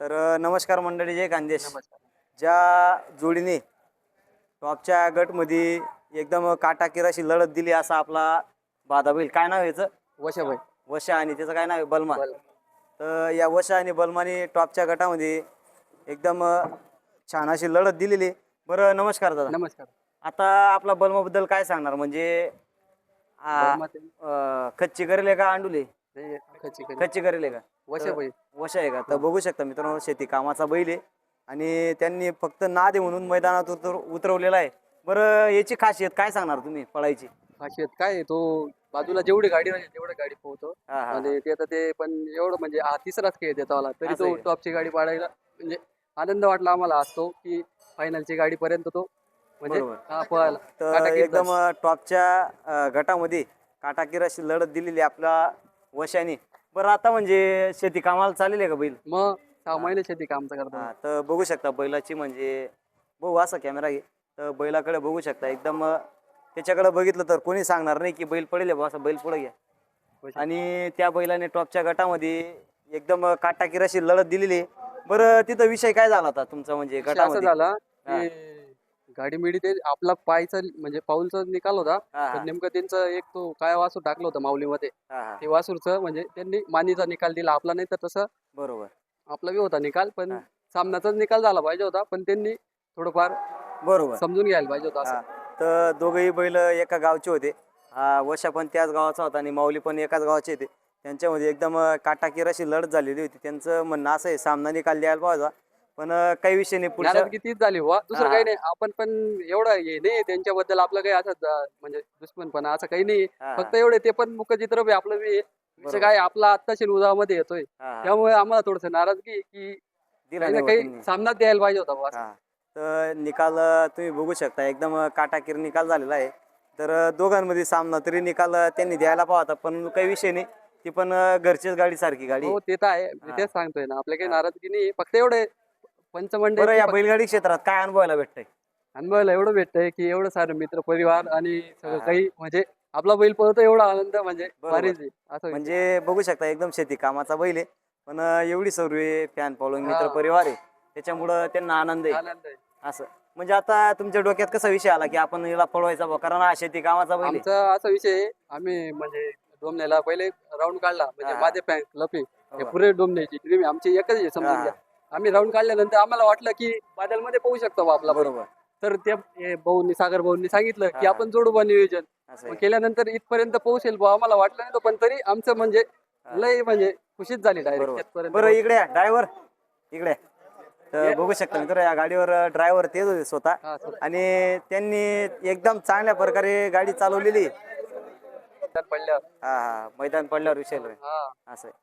तर नमस्कार मंडळी, जय खानदेश. नमस्कार. ज्या जोडीने टॉपच्या गटमध्ये एकदम काटाकीर अशी लढत दिली असा आपला बादा बैल, काय नाव आहे याचं? वशाबाई वशा, आणि त्याचं काय नाव आहे? बलमा. बल तर या वशा आणि बलमाने टॉपच्या गटामध्ये एकदम छान अशी लढत दिलेली. बरं, नमस्कार दादा. नमस्कार. आता आपला बलमाबद्दल काय सांगणार? म्हणजे बलमा ते खच्ची करेल का अंडुले? ते खची करी खच्ची करेल का? वशाबाई वशा आहे का? तर बघू शकता मित्रांनो, शेती कामाचा बैल आहे आणि त्यांनी फक्त नाद आहे म्हणून मैदानात उतरवलेला आहे. बरं, याची खासियत काय सांगणार तुम्ही पळायची? खासियत काय आहे, तो बाजूला जेवढी गाडी राहील तेवढी गाडी पोहतो. हा हा आणि ते आता ते पण एवढं म्हणजे हा तिसराच खेळ देतो आला तरी असं तो आहे का? टॉपची गाडी पाडायला म्हणजे आनंद वाटला आम्हाला असतो की फायनलची गाडीपर्यंत तो म्हणजे बरोबर. हा पळायला तर काटाकीर एकदम टॉपच्या गटामध्ये काटाकीर अशी लढत दिलेली आपल्या वशाने. बरं, आता म्हणजे शेती कामाला चाललेली आहे का बैल? मग 6 महिने शेती काम करतो. हा, तर बघू शकता बैलाची, म्हणजे बघू असा कॅमेरा घे, तर बैलाकडे बघू शकता. एकदम त्याच्याकडे बघितलं तर कोणी सांगणार नाही की बैल पडेल बा, असं बैल पुढे घ्या. आणि त्या बैलाने टॉपच्या गटामध्ये एकदम काटाकीर अशी लढत दिलेली. बरं, तिथं विषय काय झाला होता तुमचा, म्हणजे असं गटामध्ये? झाला हा. की गाडी मिडी ते आपला पायचा म्हणजे पाऊलचा निकाल होता. हा, तर हा. नेमकं त्यांचं एक तो काय वासू टाकलं होतं माऊलीमध्ये. हा, हा. ते वासूरचं म्हणजे त्यांनी मानीचा निकाल दिला आपला, नाही तर तसं बरोबर. आपला बी होता निकाल, पण हा. सामनाचाच निकाल झाला पाहिजे होता, पण त्यांनी थोडंफार बरोबर. समजून घ्यायला पाहिजे होतं असं. हा. तर दोघेही बैल एका गावचे होते. हा, वशा पण त्याच गावाचा होता आणि माऊली पण एकाच गावाचे होते. त्यांच्यामध्ये एकदम काटाकीर अशी लढत झालेली होती. त्यांचं म्हणणं असं आहे, सामना निकाल द्यायला पाहिजे, पण काही विषय नाही. पुढच्या नाराजगी तीच झाली हुआ, दुसरं हा, काही नाही. आपण पण एवढं हे नाही त्यांच्याबद्दल आपलं काही असं म्हणजे दुश्मनपणा असं काही नाही. हा, फक्त एवढे ते पण मुखचित्र बी आपलं बी विषय बरोबर. काय आपला आत्ताशी उदामध्ये येतोय, हा, हा. त्यामुळे आम्हाला थोडस नाराजगी आहे की दिला काही ना नाही काही त्यांनी. सामनाच द्यायला पाहिजे होता बुवा असं. हा. तर निकाल तुम्ही बघू शकता, एकदम काटाकीर निकाल झालेला आहे. तर दोघांमध्ये सामना तरी निकाल त्यांनी द्यायला पाहता, पण काही विषय नाही. ती पण घरचीच गाडी, सारखी गाडी आहे. हो ते तर आहे, मी हा. तेच सांगतोय ना, आपल्या काही हा. नाराजगी नाही. फक्त एवढे बरं, पंचमंडळची या बैलगाडी क्षेत्रात काय अनुभवायला भेटतंय? अनुभवायला एवढं भेटतंय की एवढं सारं मित्र परिवार आणि हा, सगळं हा. काही म्हणजे आपला बैल पळतो एवढा आनंद म्हणजे बरोबर. भारीच आहे असं विषय. म्हणजे बघू शकता, एकदम शेती कामाचा बैल आहे, पण एवढी सर्व फॅन फॉलोइंग, हा मित्र परिवार आहे, त्याच्यामुळं त्यांना आनंद आहे. आनंद आहे. असं म्हणजे आता तुमच्या डोक्यात कसा विषय आला की आपण याला पळवायचा बा, कारण हा शेती कामाचा बैल आहे? आमचा असा विषय आहे, आम्ही म्हणजे डोमण्याला पहिले राऊंड काढला म्हणजे हा. माझे फॅन क्लब आहे हे हो. पुरे डोमण्याची टीम आमची एकच आहे हा, समजून घ्या. हा. आम्ही राऊंड काढल्यानंतर आम्हाला वाटलं की बादलमध्ये पोहू शकतो बा आपला बैल. बरोबर. तर त्या भाऊंनी सागर भाऊंनी सांगितलं हा, की हा. आपण जोडू बा नियोजन. असं मग आहे. केल्यानंतर इथपर्यंत पोहोचेल बा आम्हाला वाटलं नाही, पण तरी आमचं म्हणजे हा. लय म्हणजे खुशीच झाली डायरेक्ट बरोबर. तिथपर्यंत बरं, पोहोचलो. इकडे ड्रायव्हर इकडे. तर बघू शकता मित्र, या गाडीवर ड्रायव्हर तेच होते स्वतः, हा सर. आणि त्यांनी एकदम चांगल्या प्रकारे गाडी चालवलेली. पडल्यावर हा, हा. मैदान पडल्यावर विषय नाही. हा असं आहे.